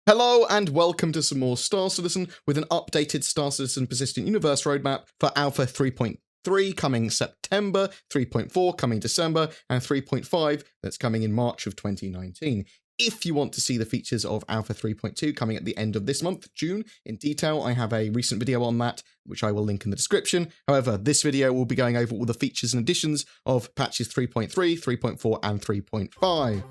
Hello and welcome to some more Star Citizen with an updated Star Citizen Persistent Universe roadmap for Alpha 3.3 coming September, 3.4 coming December, and 3.5 that's coming in March of 2019. If you want to see the features of Alpha 3.2 coming at the end of this month, June, in detail, I have a recent video on that, which I will link in the description. However, this video will be going over all the features and additions of patches 3.3, 3.4, and 3.5.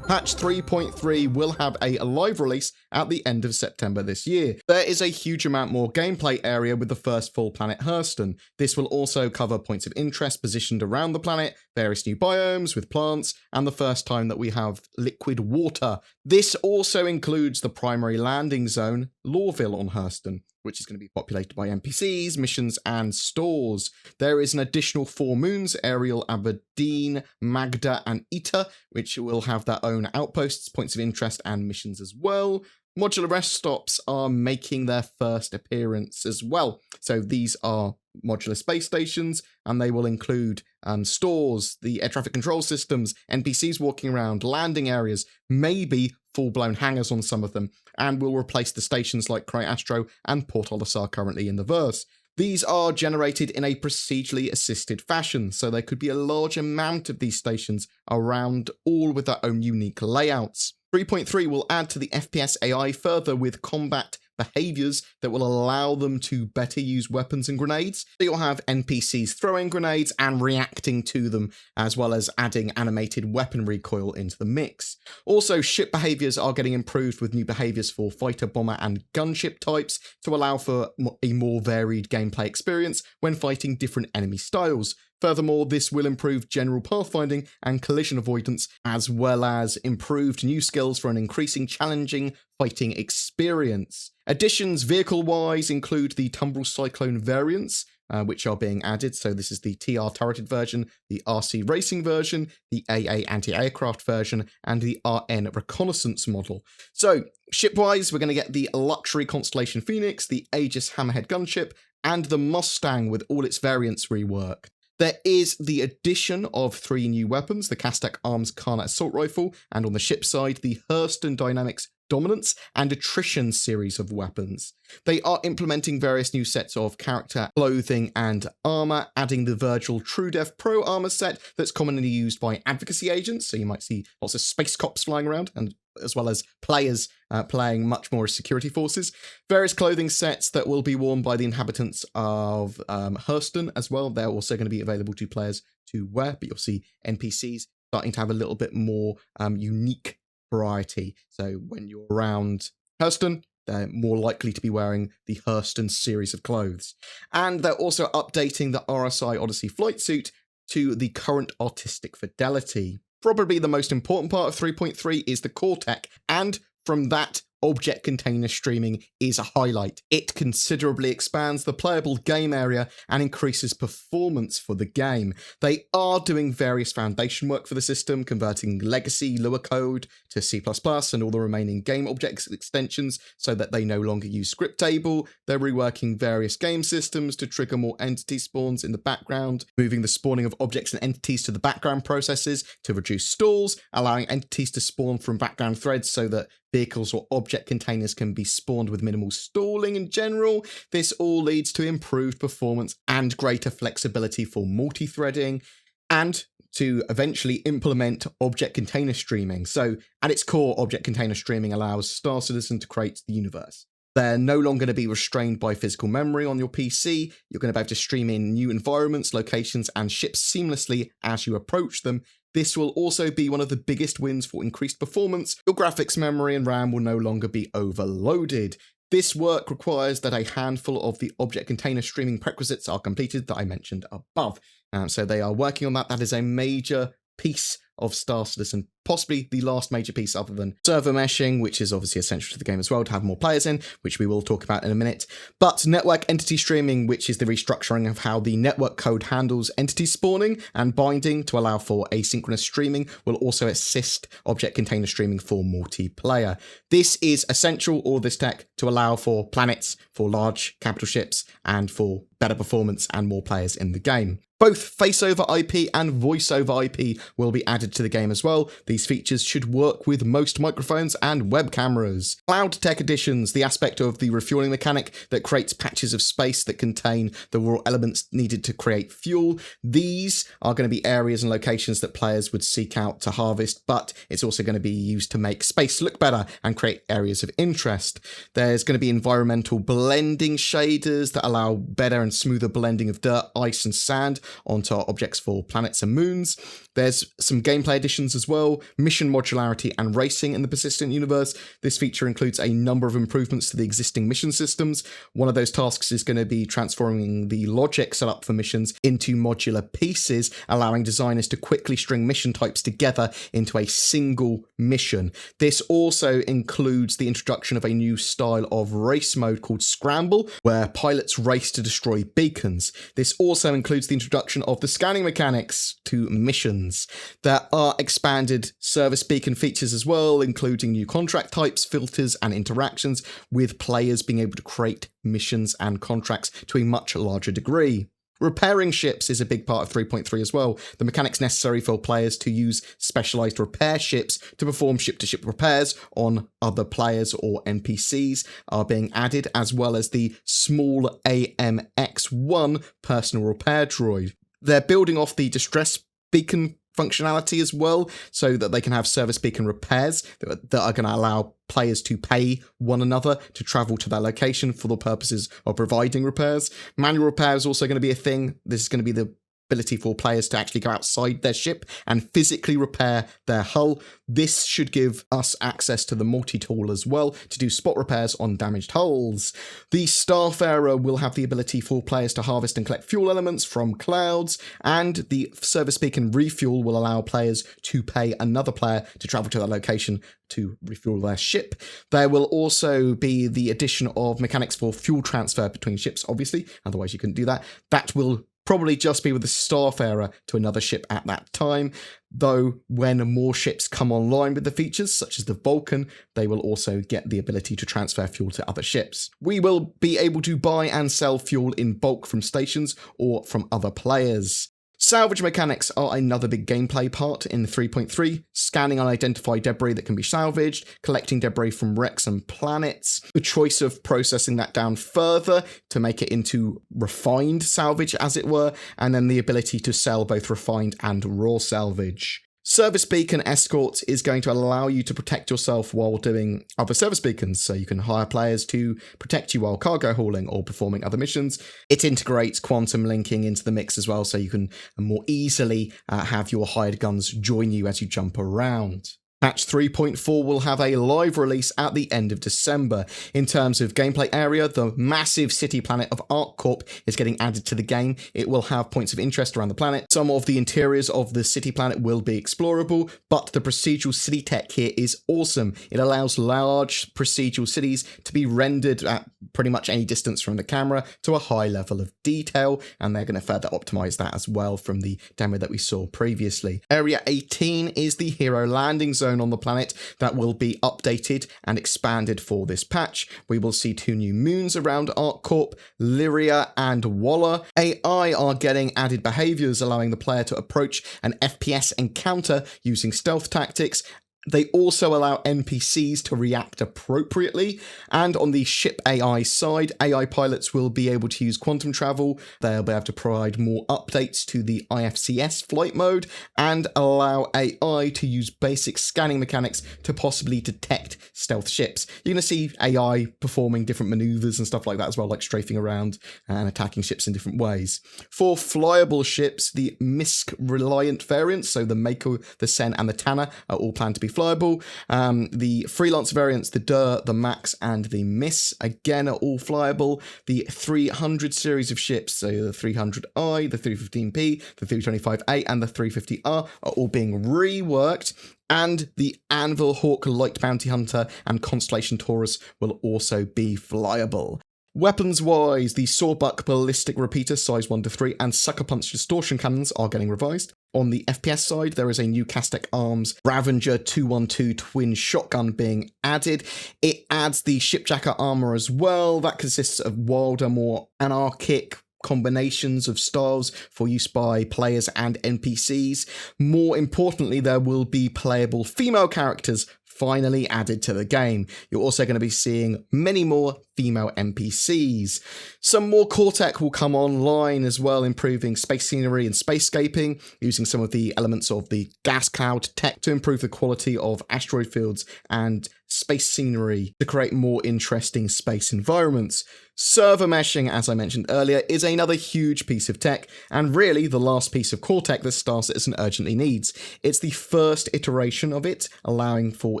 Patch 3.3 will have a live release at the end of September this year. There is a huge amount more gameplay area with the first full planet Hurston. This will also cover points of interest positioned around the planet, various new biomes with plants, and the first time that we have liquid water. This also includes the primary landing zone, Lorville on Hurston, which is going to be populated by NPCs, missions, and stores. There is an additional 4 moons, Ariel, Aberdeen, Magda, and Eta, which will have their own outposts, points of interest, and missions as well. Modular rest stops are making their first appearance as well. So these are modular space stations, and they will include stores, the air traffic control systems, NPCs walking around, landing areas, maybe full-blown hangars on some of them, and will replace the stations like Cryastro and Port Olisar currently in the verse. These are generated in a procedurally assisted fashion, so there could be a large amount of these stations around, all with their own unique layouts. 3.3 will add to the FPS AI further with combat behaviours that will allow them to better use weapons and grenades. So you'll have NPCs throwing grenades and reacting to them, as well as adding animated weapon recoil into the mix. Also, ship behaviours are getting improved with new behaviours for fighter, bomber and gunship types to allow for a more varied gameplay experience when fighting different enemy styles. Furthermore, this will improve general pathfinding and collision avoidance, as well as improved new skills for an increasing challenging fighting experience. Additions vehicle-wise include the Tumbrel Cyclone variants, which are being added. So this is the TR turreted version, the RC racing version, the AA anti-aircraft version, and the RN reconnaissance model. So ship-wise, we're going to get the Luxury Constellation Phoenix, the Aegis Hammerhead gunship, and the Mustang with all its variants reworked. There is the addition of 3 new weapons, the Castak Arms Karna Assault Rifle, and on the ship side, the Hurston Dynamics Dominance and Attrition series of weapons. They are implementing various new sets of character, clothing, and armour, adding the Virgil True Death Pro armour set that's commonly used by advocacy agents, so you might see lots of space cops flying around, and as well as players playing much more as security forces. Various clothing sets that will be worn by the inhabitants of Hurston as well. They're also going to be available to players to wear, but you'll see NPCs starting to have a little bit more unique variety. So when you're around Hurston, they're more likely to be wearing the Hurston series of clothes. And they're also updating the RSI Odyssey flight suit to the current artistic fidelity. Probably the most important part of 3.3 is the core tech, and from that, object container streaming is a highlight. It considerably expands the playable game area and increases performance for the game. They are doing various foundation work for the system, converting legacy Lua code to C++ and all the remaining game objects extensions so that they no longer use script table. They're reworking various game systems to trigger more entity spawns in the background, moving the spawning of objects and entities to the background processes to reduce stalls, allowing entities to spawn from background threads so that vehicles or object containers can be spawned with minimal stalling in general. This all leads to improved performance and greater flexibility for multi-threading, and to eventually implement object container streaming. So at its core, object container streaming allows Star Citizen to create the universe. They're no longer going to be restrained by physical memory on your PC. You're going to be able to stream in new environments, locations, and ships seamlessly as you approach them. This will also be one of the biggest wins for increased performance. Your graphics memory and RAM will no longer be overloaded. This work requires that a handful of the object container streaming prerequisites are completed that I mentioned above. So they are working on that. That is a major piece of Star Citizen, possibly the last major piece other than server meshing, which is obviously essential to the game as well to have more players in, which we will talk about in a minute. But network entity streaming, which is the restructuring of how the network code handles entity spawning and binding to allow for asynchronous streaming, will also assist object container streaming for multiplayer. This is essential, all this tech, to allow for planets, for large capital ships, and for better performance and more players in the game. Both faceover IP and voiceover IP will be added to the game as well. These features should work with most microphones and web cameras. Cloud Tech Editions, the aspect of the refueling mechanic that creates patches of space that contain the raw elements needed to create fuel. These are going to be areas and locations that players would seek out to harvest, but it's also going to be used to make space look better and create areas of interest. There's going to be environmental blending shaders that allow better and smoother blending of dirt, ice and sand onto objects for planets and moons. There's some gameplay additions as well, mission modularity and racing in the persistent universe. This feature includes a number of improvements to the existing mission systems. One of those tasks is going to be transforming the logic set up for missions into modular pieces, allowing designers to quickly string mission types together into a single mission. This also includes the introduction of a new style of race mode called Scramble, where pilots race to destroy beacons. This also includes the introduction of the scanning mechanics to missions. There are expanded service beacon features as well, including new contract types, filters, and interactions, with players being able to create missions and contracts to a much larger degree. Repairing ships is a big part of 3.3 as well. The mechanics necessary for players to use specialized repair ships to perform ship-to-ship repairs on other players or NPCs are being added, as well as the small AMX-1 personal repair droid. They're building off the distress beacon functionality as well, so that they can have service beacon repairs that are going to allow players to pay one another to travel to their location for the purposes of providing repairs. Manual repair is also going to be a thing. This is going to be the ability for players to actually go outside their ship and physically repair their hull. This should give us access to the multi-tool as well to do spot repairs on damaged hulls. The Starfarer will have the ability for players to harvest and collect fuel elements from clouds, and the service beacon refuel will allow players to pay another player to travel to their location to refuel their ship. There will also be the addition of mechanics for fuel transfer between ships, obviously, otherwise you couldn't do that. That will probably just be with the Starfarer to another ship at that time, though when more ships come online with the features, such as the Vulcan, they will also get the ability to transfer fuel to other ships. We will be able to buy and sell fuel in bulk from stations or from other players. Salvage mechanics are another big gameplay part in 3.3, scanning unidentified debris that can be salvaged, collecting debris from wrecks and planets, the choice of processing that down further to make it into refined salvage, as it were, and then the ability to sell both refined and raw salvage. Service Beacon Escort is going to allow you to protect yourself while doing other service beacons, so you can hire players to protect you while cargo hauling or performing other missions. It integrates quantum linking into the mix as well, so you can more easily have your hired guns join you as you jump around. Patch 3.4 will have a live release at the end of December. In terms of gameplay area, the massive city planet of ArcCorp is getting added to the game. It will have points of interest around the planet. Some of the interiors of the city planet will be explorable, but the procedural city tech here is awesome. It allows large procedural cities to be rendered at pretty much any distance from the camera to a high level of detail, and they're going to further optimize that as well from the demo that we saw previously. Area 18 is the hero landing zone on the planet that will be updated and expanded for this patch. We will see 2 new moons around ArcCorp, Lyria and Walla. AI are getting added behaviors, allowing the player to approach an FPS encounter using stealth tactics. They also allow NPCs to react appropriately, and on the ship AI side, AI pilots will be able to use quantum travel. They'll be able to provide more updates to the IFCS flight mode and allow AI to use basic scanning mechanics to possibly detect stealth ships. You're going to see AI performing different maneuvers and stuff like that as well, like strafing around and attacking ships in different ways. For flyable ships, the MISC-reliant variants, so the Mako, the Sen, and the Tanner, are all planned to be flyable. The freelance variants, the Der, the Max, and the Miss, again, are all flyable. The 300 series of ships, so the 300i, the 315p, the 325a, and the 350r are all being reworked. And the Anvil Hawk Light Bounty Hunter and Constellation Taurus will also be flyable. Weapons-wise, the Sawbuck Ballistic Repeater size 1-3 and Sucker Punch Distortion Cannons are getting revised. On the FPS side, there is a new Castec Arms Ravager 212 twin shotgun being added. It adds the Shipjacker armor as well. That consists of wilder, more anarchic combinations of styles for use by players and NPCs. More importantly, there will be playable female characters finally added to the game. You're also going to be seeing many more female NPCs. Some more core tech will come online as well, improving space scenery and spacescaping, using some of the elements of the gas cloud tech to improve the quality of asteroid fields and space scenery to create more interesting space environments. Server meshing, as I mentioned earlier, is another huge piece of tech, and really the last piece of core tech that Star Citizen urgently needs. It's the first iteration of it, allowing for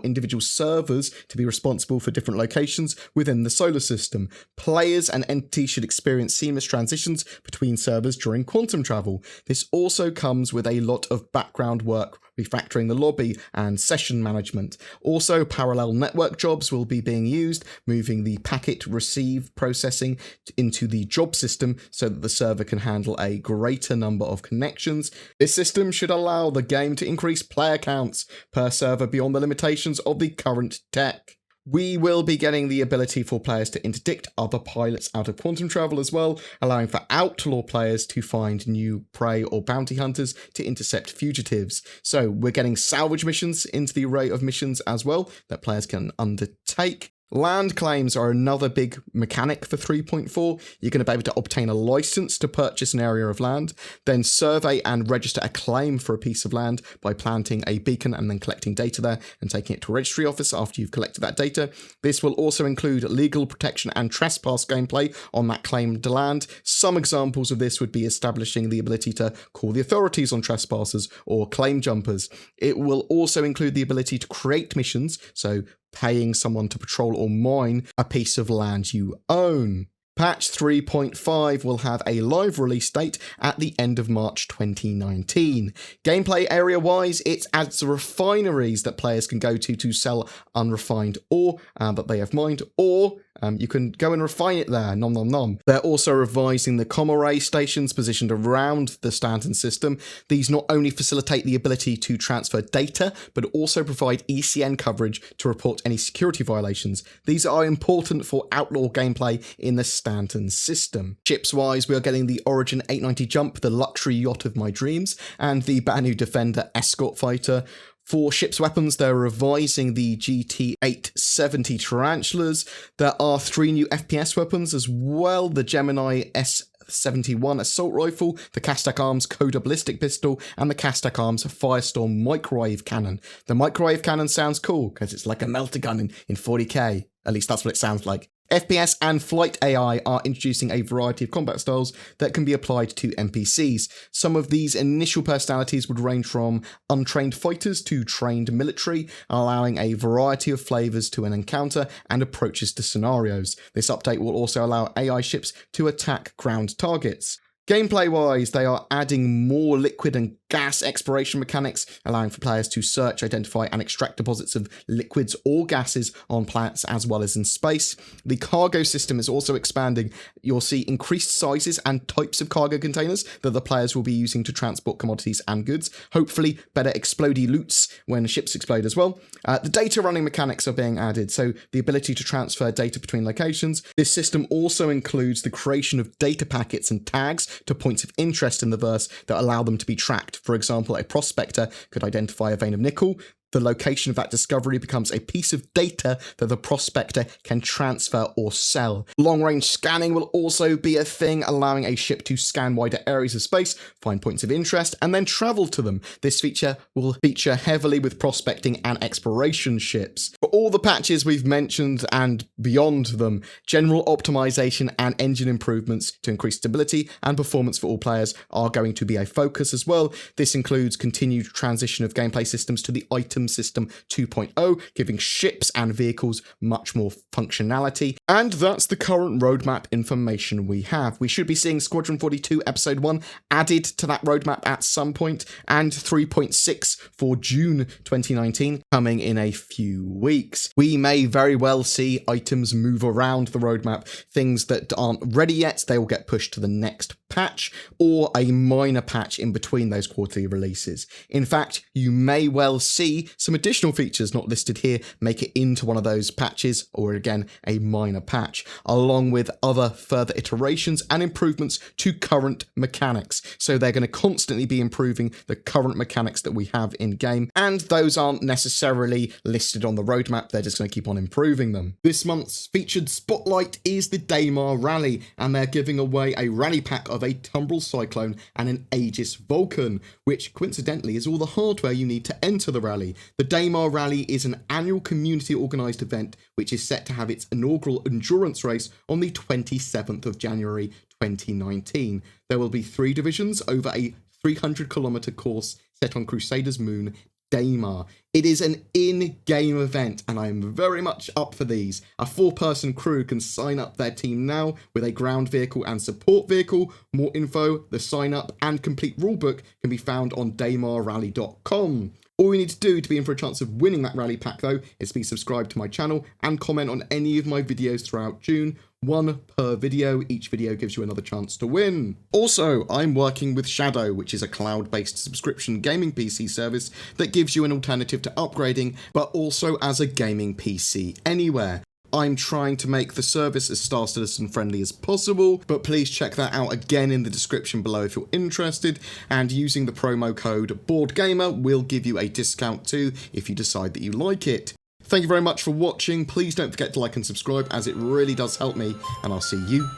individual servers to be responsible for different locations within the solar system. Players and entities should experience seamless transitions between servers during quantum travel. This also comes with a lot of background work refactoring the lobby and session management. Also, parallel network jobs will be being used, moving the packet receive processing into the job system so that the server can handle a greater number of connections. This system should allow the game to increase player counts per server beyond the limitations of the current tech. We will be getting the ability for players to interdict other pilots out of quantum travel as well, allowing for outlaw players to find new prey or bounty hunters to intercept fugitives. So we're getting salvage missions into the array of missions as well that players can undertake. Land claims are another big mechanic for 3.4. You're going to be able to obtain a license to purchase an area of land, then survey and register a claim for a piece of land by planting a beacon and then collecting data there and taking it to a registry office after you've collected that data. This will also include legal protection and trespass gameplay on that claimed land. Some examples of this would be establishing the ability to call the authorities on trespassers or claim jumpers. It will also include the ability to create missions, so paying someone to patrol or mine a piece of land you own. Patch 3.5 will have a live release date at the end of March 2019. Gameplay area-wise, it adds refineries that players can go to sell unrefined ore that they have mined, or you can go and refine it there, nom nom nom. They're also revising the comm array stations positioned around the Stanton system. These not only facilitate the ability to transfer data, but also provide ECN coverage to report any security violations. These are important for outlaw gameplay in the Stanton system. Ships-wise, we are getting the Origin 890 Jump, the luxury yacht of my dreams, and the Banu Defender escort fighter. For ship's weapons, they're revising the GT-870 Tarantulas. There are 3 new FPS weapons as well: the Gemini S71 assault rifle, the Castak Arms Coda ballistic pistol, and the Castak Arms Firestorm microwave cannon. The microwave cannon sounds cool because it's like a melter gun in 40k. At least that's what it sounds like. FPS and Flight AI are introducing a variety of combat styles that can be applied to NPCs. Some of these initial personalities would range from untrained fighters to trained military, allowing a variety of flavors to an encounter and approaches to scenarios. This update will also allow AI ships to attack ground targets. Gameplay-wise, they are adding more liquid and gas exploration mechanics, allowing for players to search, identify, and extract deposits of liquids or gases on planets as well as in space. The cargo system is also expanding. You'll see increased sizes and types of cargo containers that the players will be using to transport commodities and goods. Hopefully, better explodey loots when ships explode as well. The data running mechanics are being added, so the ability to transfer data between locations. This system also includes the creation of data packets and tags to points of interest in the verse that allow them to be tracked. For example, a prospector could identify a vein of nickel. The location of that discovery becomes a piece of data that the prospector can transfer or sell. Long-range scanning will also be a thing, allowing a ship to scan wider areas of space, find points of interest, and then travel to them. This feature will feature heavily with prospecting and exploration ships. For all the patches we've mentioned and beyond them, general optimization and engine improvements to increase stability and performance for all players are going to be a focus as well. This includes continued transition of gameplay systems to the item system 2.0, giving ships and vehicles much more functionality. And that's the current roadmap information we have. We should be seeing Squadron 42 Episode 1 added to that roadmap at some point, and 3.6 for June 2019 coming in a few weeks. weeks. We may very well see items move around the roadmap. Things that aren't ready yet, they will get pushed to the next patch, or a minor patch in between those quarterly releases. In fact, you may well see some additional features not listed here make it into one of those patches, or again, a minor patch, along with other further iterations and improvements to current mechanics. So they're going to constantly be improving the current mechanics that we have in game, and those aren't necessarily listed on the roadmap, they're just going to keep on improving them. This month's featured spotlight is the Daymar Rally, and they're giving away a rally pack of a Tumbrel Cyclone and an Aegis Vulcan, which coincidentally is all the hardware you need to enter the rally. The Daymar Rally is an annual community organised event which is set to have its inaugural endurance race on the 27th of January 2019. There will be 3 divisions over a 300-kilometre course set on Crusader's moon, Daymar. It is an in-game event, and I am very much up for these. A 4-person crew can sign up their team now with a ground vehicle and support vehicle. More info, the sign up and complete rulebook can be found on daymarrally.com. All you need to do to be in for a chance of winning that rally pack though is be subscribed to my channel and comment on any of my videos throughout June. 1 per video, each video gives you another chance to win. Also, I'm working with Shadow, which is a cloud-based subscription gaming PC service that gives you an alternative to upgrading, but also as a gaming PC anywhere. I'm trying to make the service as Star Citizen friendly as possible, but please check that out again in the description below if you're interested, and using the promo code BoredGamer will give you a discount too if you decide that you like it. Thank you very much for watching. Please don't forget to like and subscribe as it really does help me, and I'll see you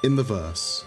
in the verse.